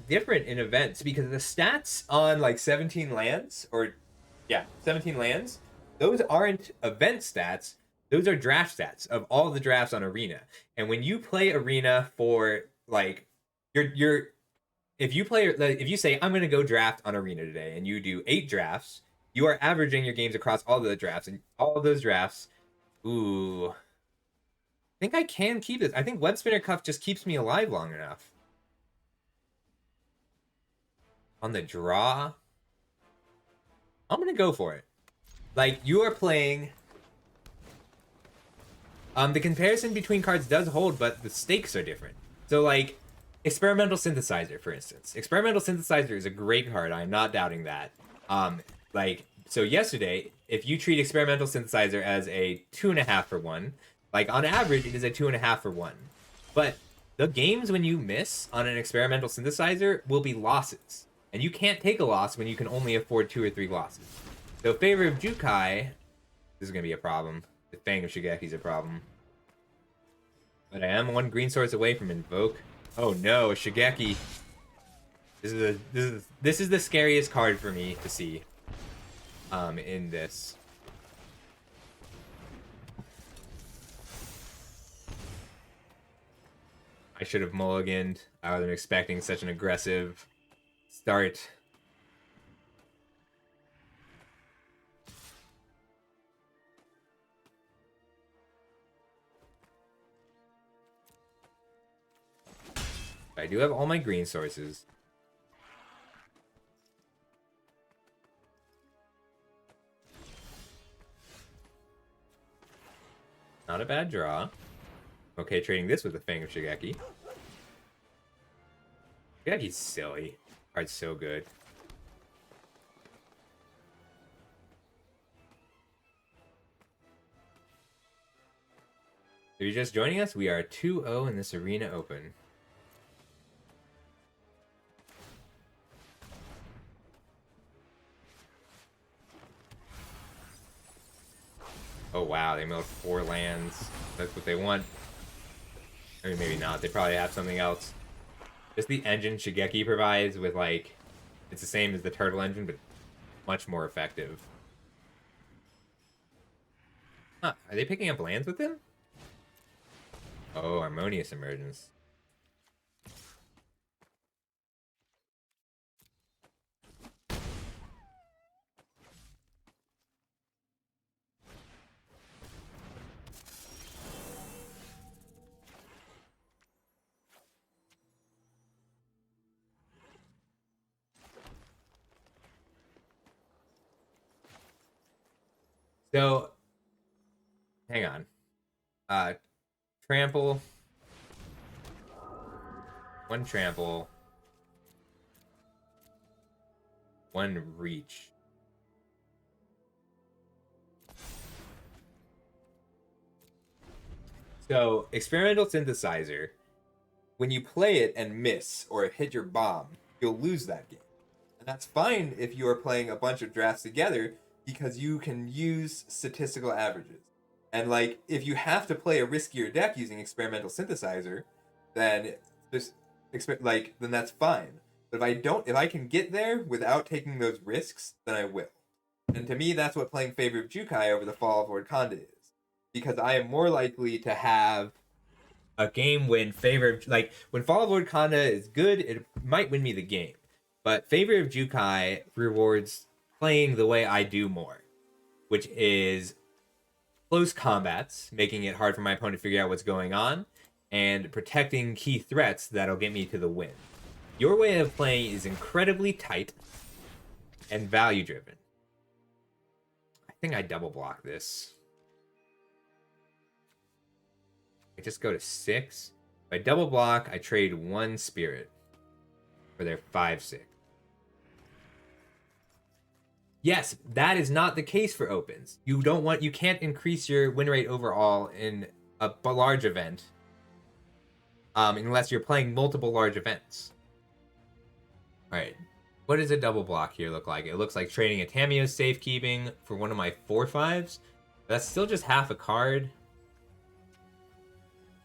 different in events because the stats on like 17 lands, or yeah, 17 lands, those aren't event stats. Those are draft stats of all the drafts on Arena. And when you play Arena for like you're if you play like, if you say I'm going to go draft on Arena today and you do 8 drafts, you are averaging your games across all of the drafts, and all of those drafts. Ooh, I think I can keep this. I think Web Spinner Cuff just keeps me alive long enough. On the draw, I'm gonna go for it. Like, you are playing. The comparison between cards does hold, but the stakes are different. So, like, Experimental Synthesizer, for instance. Experimental Synthesizer is a great card. I'm not doubting that. So yesterday, if you treat Experimental Synthesizer as a 2.5 for 1, like, on average, it is a 2.5 for 1. But the games when you miss on an Experimental Synthesizer will be losses. And you can't take a loss when you can only afford 2 or 3 losses. So, Favor of Jukai, this is going to be a problem. The Fang of Shigeki is a problem. But I am 1 green source away from Invoke. Oh no, Shigeki. This is the scariest card for me to see. In this. I should have mulliganed. I wasn't expecting such an aggressive start. I do have all my green sources. Not a bad draw. Okay, trading this with the Fang of Shigeki. Shigeki's silly. Card's so good. If you're just joining us, we are 2-0 in this Arena Open. Oh wow, they milled 4 lands. That's what they want. Or maybe not. They probably have something else. Just the engine Shigeki provides with, like, it's the same as the Turtle engine, but much more effective. Huh, are they picking up lands with him? Oh, Harmonious Emergence. So, hang on. Trample. 1 trample. 1 reach. So, Experimental Synthesizer, when you play it and miss or hit your bomb, you'll lose that game. And that's fine if you are playing a bunch of drafts together because you can use statistical averages. And like, if you have to play a riskier deck using Experimental Synthesizer, then just then that's fine. But if I can get there without taking those risks, then I will. And to me, that's what playing Favor of Jukai over the Fall of Lord Konda is, because I am more likely to have a game when when Fall of Lord Konda is good, it might win me the game. But Favor of Jukai rewards playing the way I do more, which is close combats, making it hard for my opponent to figure out what's going on, and protecting key threats that'll get me to the win. Your way of playing is incredibly tight and value driven. I think I double block this. I just go to 6. If I double block, I trade 1 spirit for their 5/6. Yes, that is not the case for opens. You can't increase your win rate overall in a large event, unless you're playing multiple large events. All right, what does a double block here look like? It looks like trading a Tamiyo's Safekeeping for one of my 4/5s. That's still just half a card.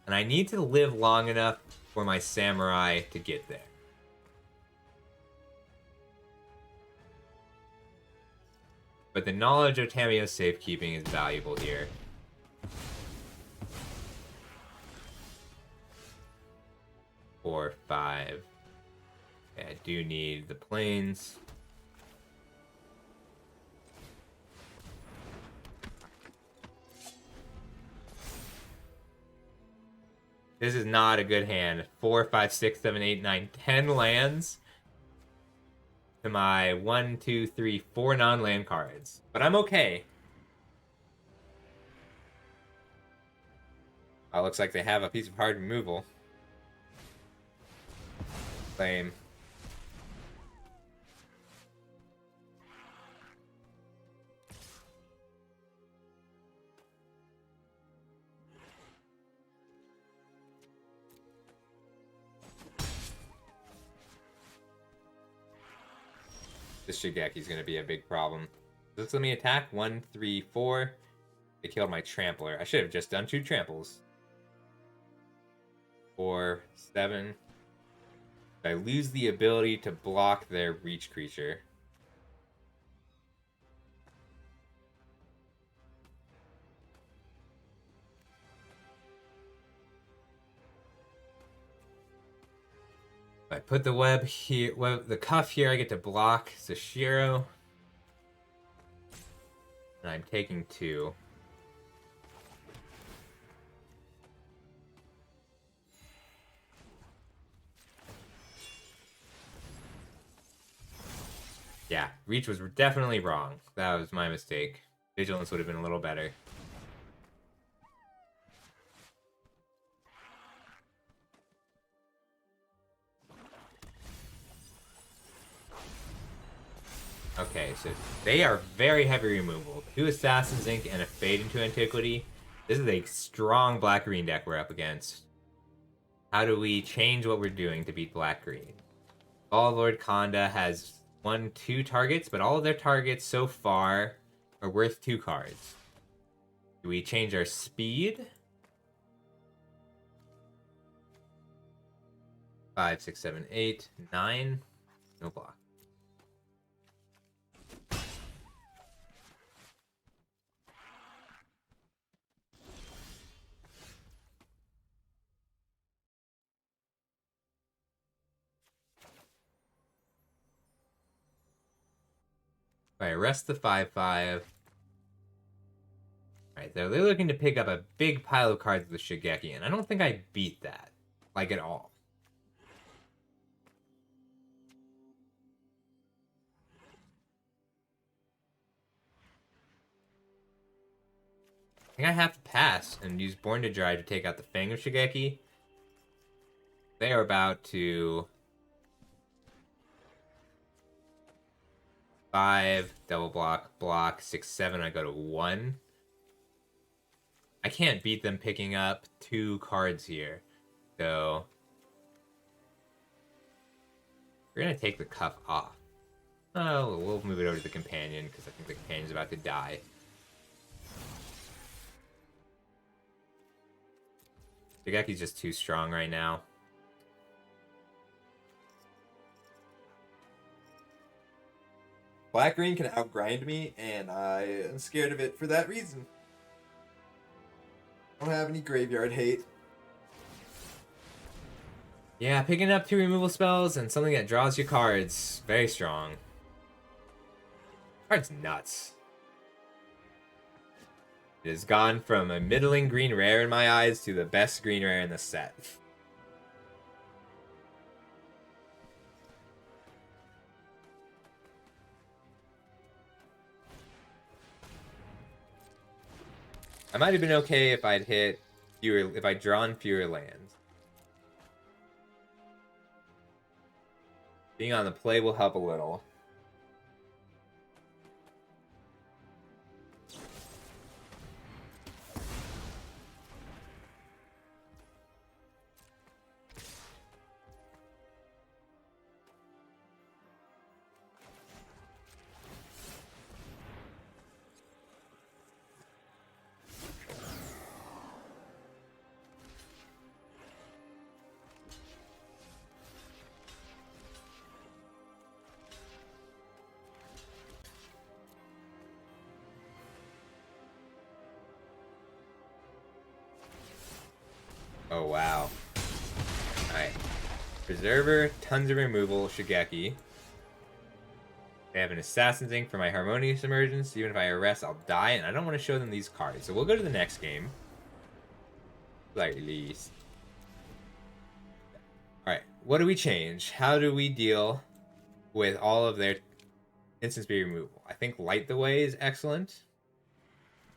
And I need to live long enough for my Samurai to get there. But the knowledge of Tamiyo's safekeeping is valuable here. Four, five. Okay, I do need the planes. This is not a good hand. 4, 5, 6, 7, 8, 9, 10 lands to my 1, 2, 3, 4 non-land cards. But I'm okay. Oh, looks like they have a piece of hard removal. Lame. This Shigeki's gonna be a big problem. Does this let me attack? 1, 3, 4. They killed my Trampler. I should have just done 2 tramples. 4, 7. I lose the ability to block their reach creature. If I put the web here, the cuff here, I get to block Sashiro. And I'm taking 2. Yeah, reach was definitely wrong. That was my mistake. Vigilance would have been a little better. Okay, so they are very heavy removal. 2 Assassin's Ink and a Fade into Antiquity. This is a strong black-green deck we're up against. How do we change what we're doing to beat black-green? Ball Lord Konda has 1, 2 targets, but all of their targets so far are worth 2 cards. Do we change our speed? 5, 6, 7, 8, 9. No block. Alright, rest the 5/5. Alright, they're looking to pick up a big pile of cards with Shigeki, and I don't think I beat that. Like, at all. I think I have to pass and use Born to Drive to take out the Fang of Shigeki. They are about to... 5, double block, block, 6, 7, I go to 1. I can't beat them picking up 2 cards here. So... we're going to take the cuff off. Oh, we'll move it over to the companion, because I think the companion's about to die. Shigeki's just too strong right now. Black-green can outgrind me, and I am scared of it for that reason. I don't have any graveyard hate. Yeah, picking up 2 removal spells and something that draws you cards. Very strong. Card's nuts. It has gone from a middling green rare in my eyes to the best green rare in the set. I might have been okay if I'd hit fewer, if I'd drawn fewer lands. Being on the play will help a little. Oh, wow. Alright. Preserver, tons of removal, Shigeki. They have an Assassin's Ink for my Harmonious Emergence. Even if I arrest, I'll die, and I don't want to show them these cards. So we'll go to the next game. Slightly. Alright, what do we change? How do we deal with all of their instant speed removal? I think Light the Way is excellent.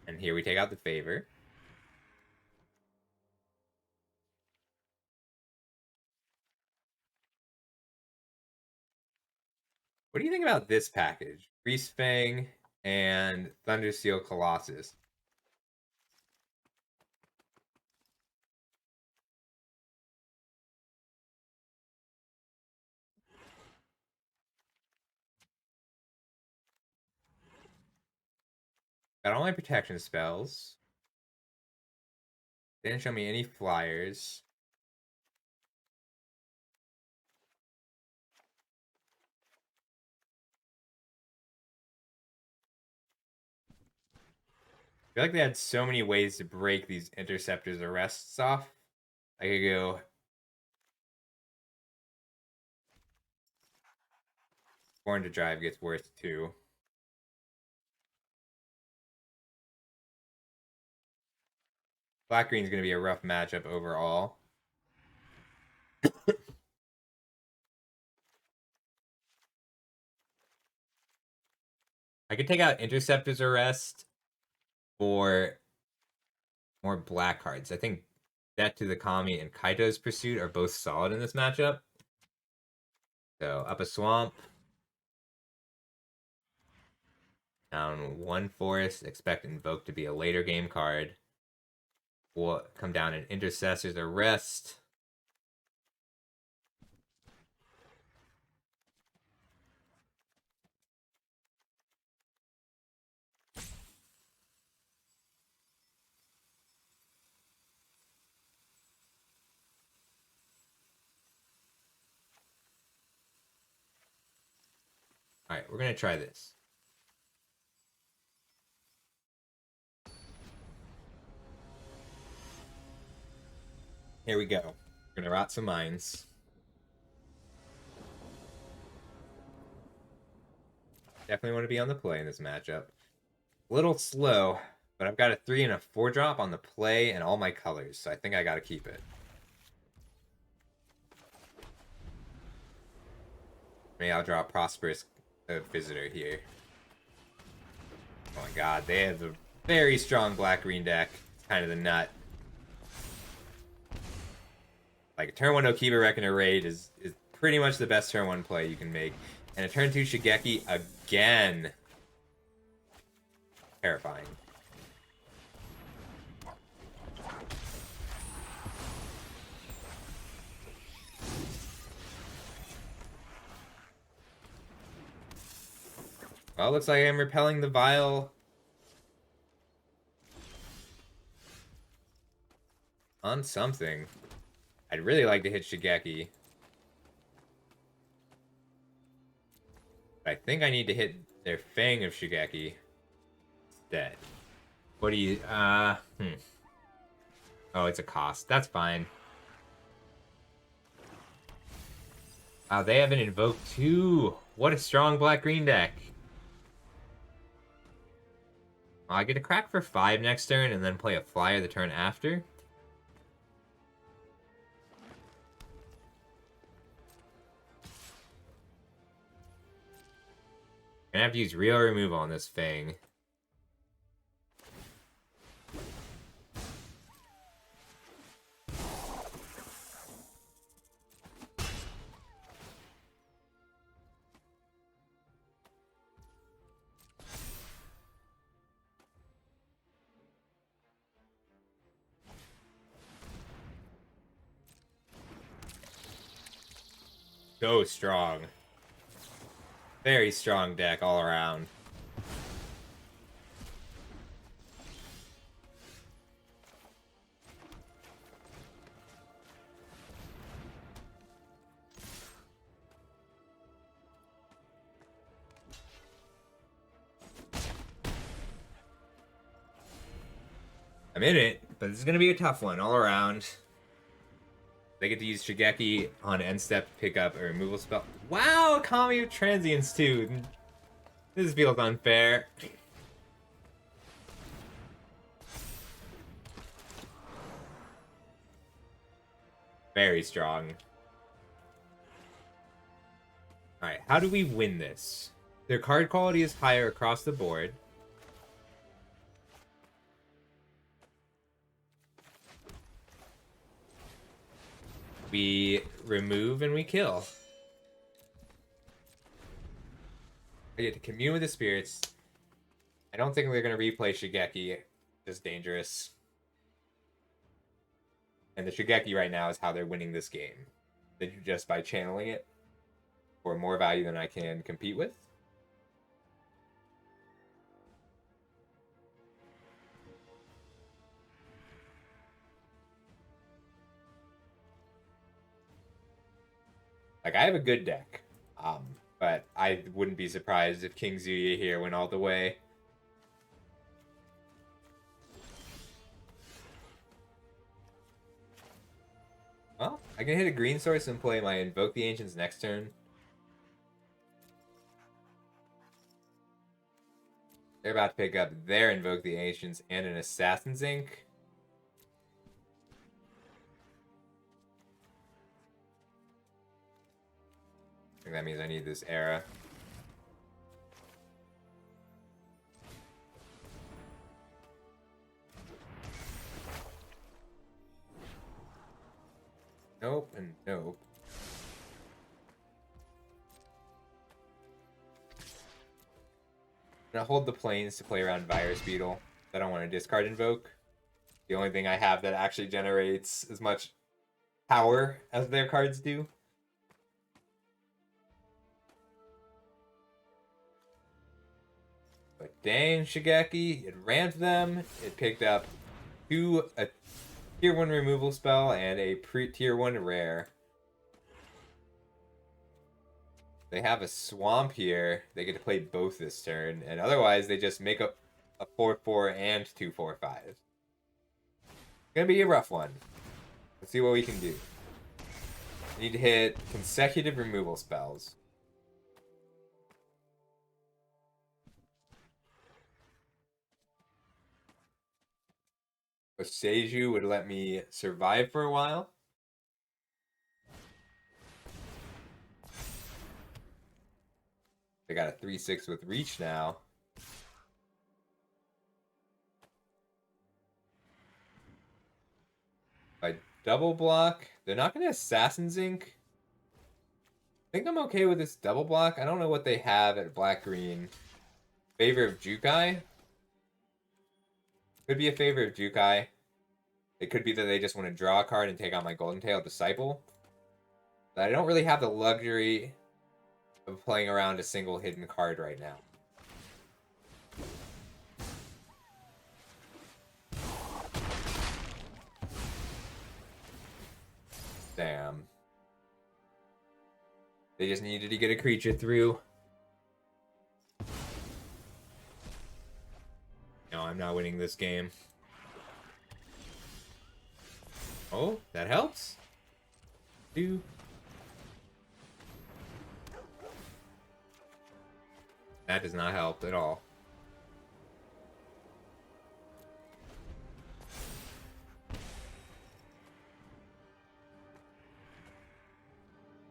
And here we take out the Favor. What do you think about this package? Priest Fang and Thundersteel Colossus. Got all my protection spells. They didn't show me any flyers. I feel like they had so many ways to break these interceptors arrests off. I could go Born to Drive gets worse too. Black Green's gonna be a rough matchup overall. I could take out Interceptor's Arrest for more black cards. I think Death to the Kami and Kaito's Pursuit are both solid in this matchup. So up a swamp. Down one forest. Expect Invoke to be a later game card. We'll come down an Intercessor's Arrest. Alright, we're gonna try this. Here we go. We're gonna rot some minds. Definitely want to be on the play in this matchup. A little slow, but I've got a 3 and a 4 drop on the play and all my colors, so I think I gotta keep it. Maybe I'll draw a Prosperous Visitor here. Oh my god, they have a very strong black-green deck. It's kind of the nut. Like, a turn 1 Okiba Reckoner Raid is pretty much the best turn 1 play you can make. And a turn 2 Shigeki again. Terrifying. Well, looks like I'm repelling the Vile on something. I'd really like to hit Shigeki. But I think I need to hit their Fang of Shigeki instead. What do you... Oh, it's a cost. That's fine. Wow, they haven't invoked too. What a strong black-green deck. I get a crack for 5 next turn and then play a flyer the turn after. I'm gonna have to use real removal on this Fang. So strong. Very strong deck all around. I'm in it, but this is going to be a tough one all around. They get to use Shigeki on end step to pick up a removal spell. Wow, Kami with transients too. This feels unfair. Very strong. Alright, how do we win this? Their card quality is higher across the board. We remove and we kill. I get to commune with the spirits. I don't think we're going to replay Shigeki. Just dangerous. And the Shigeki right now is how they're winning this game. Just by channeling it for more value than I can compete with. Like, I have a good deck. But I wouldn't be surprised if King Zuya here went all the way. Well, I can hit a green source and play my Invoke the Ancients next turn. They're about to pick up their Invoke the Ancients and an Assassin's Ink. I think that means I need this era. Nope and nope. I'm gonna hold the planes to play around Virus Beetle. I don't want to discard Invoke. The only thing I have that actually generates as much power as their cards do. But dang, Shigeki, it ramped them. It picked up a tier 1 removal spell and a tier 1 rare. They have a swamp here. They get to play both this turn, and otherwise they just make up a 4/4 and 2/4/5. Gonna be a rough one. Let's see what we can do. We need to hit consecutive removal spells. Seiju would let me survive for a while. They got a 3/6 with reach now. By double block, they're not going to Assassin's Ink. I think I'm okay with this double block. I don't know what they have at black-green. Favor of Jukai? Could be a favor of Jukai. It could be that they just want to draw a card and take out my Golden Tail Disciple. But I don't really have the luxury of playing around a single hidden card right now. Damn. They just needed to get a creature through. No, I'm not winning this game. Oh, that helps. That does not help at all.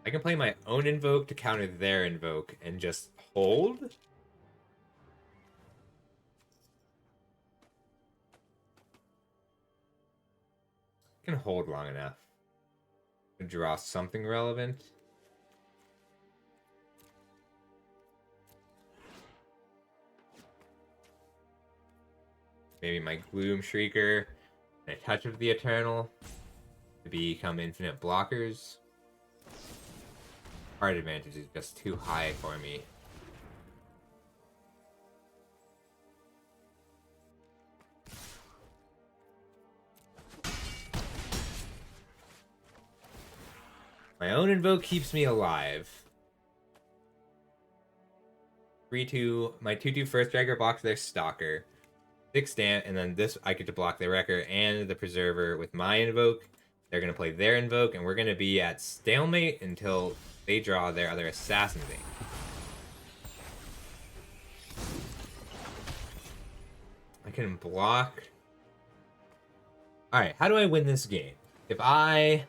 I can play my own Invoke to counter their Invoke and just hold? I can hold long enough to draw something relevant. Maybe my Gloom Shrieker and a Touch of the Eternal to become infinite blockers. Card advantage is just too high for me. My own Invoke keeps me alive. 3/2, my 2/2 first striker blocks their Stalker. 6 and then this I get to block the Wrecker and the Preserver with my Invoke. They're going to play their Invoke, and we're going to be at stalemate until they draw their other Assassin Vein. I can block. Alright, how do I win this game? If I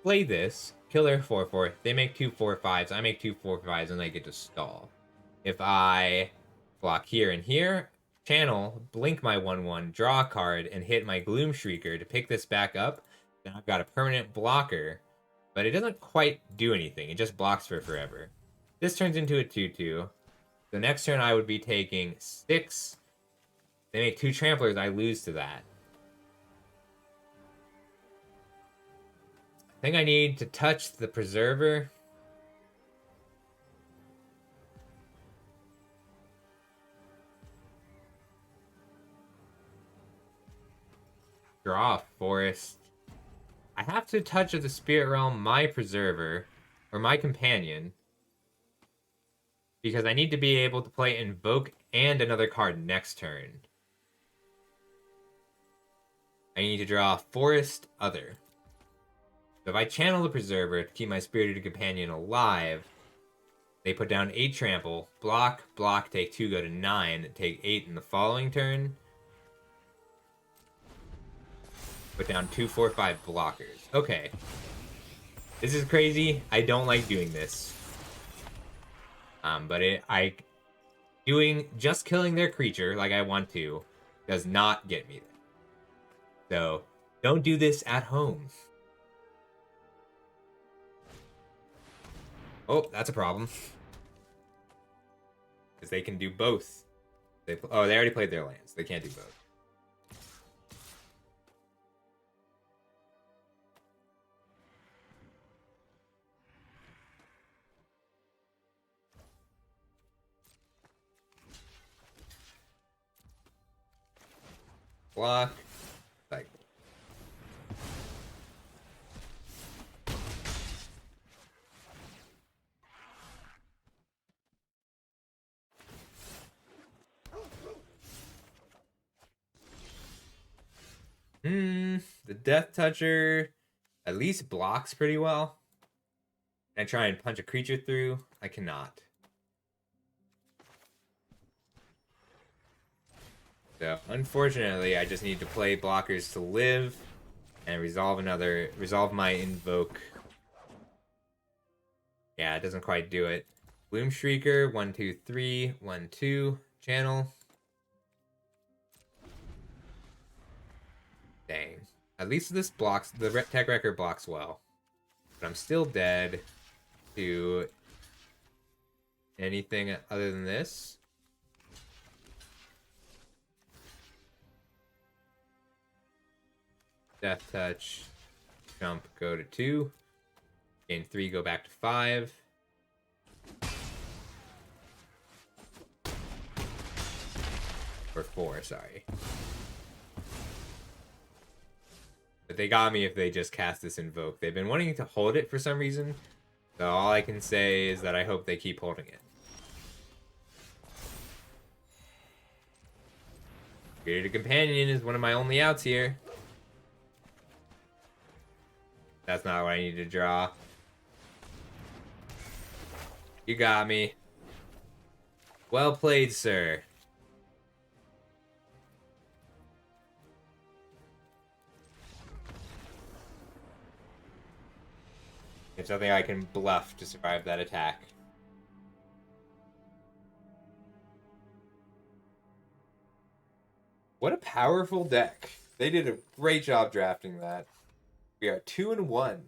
play this, kill their 4/4, they make 2 4/5s, I make 2 4/5s, and they get to stall. If I block here and here, channel, blink my 1/1, draw a card, and hit my Gloom Shrieker to pick this back up, then I've got a permanent blocker, but it doesn't quite do anything. It just blocks for forever. This turns into a 2/2. The next turn I would be taking 6. They make 2 tramplers, I lose to that. I think I need to touch the Preserver. Draw a Forest. I have to touch of the Spirit Realm my Preserver, or my Companion, because I need to be able to play Invoke and another card next turn. I need to draw a Forest Other. So if I channel the Preserver to keep my Spirited Companion alive, they put down 8 trample, block, block, take 2, go to 9, take 8 in the following turn. Put down 2 4/5 blockers. Okay. This is crazy. I don't like doing this. But just killing their creature like I want to does not get me there. So don't do this at home. Oh, that's a problem. Because they can do both. They already played their lands. They can't do both. Block. Cycle. The Death Toucher at least blocks pretty well. Can I try and punch a creature through? I cannot. So, unfortunately, I just need to play blockers to live and resolve my Invoke. Yeah, it doesn't quite do it. Gloom Shrieker, 1, 2, 3, 1, 2, channel. Dang. At least this blocks, the Tech Wrecker blocks well. But I'm still dead to anything other than this. Death Touch, jump, go to 2. Gain 3, go back to 5. Or 4, sorry. But they got me if they just cast this Invoke. They've been wanting to hold it for some reason. So all I can say is that I hope they keep holding it. Created a Companion is one of my only outs here. That's not what I need to draw. You got me. Well played, sir. There's nothing I can bluff to survive that attack. What a powerful deck. They did a great job drafting that. We are 2-1.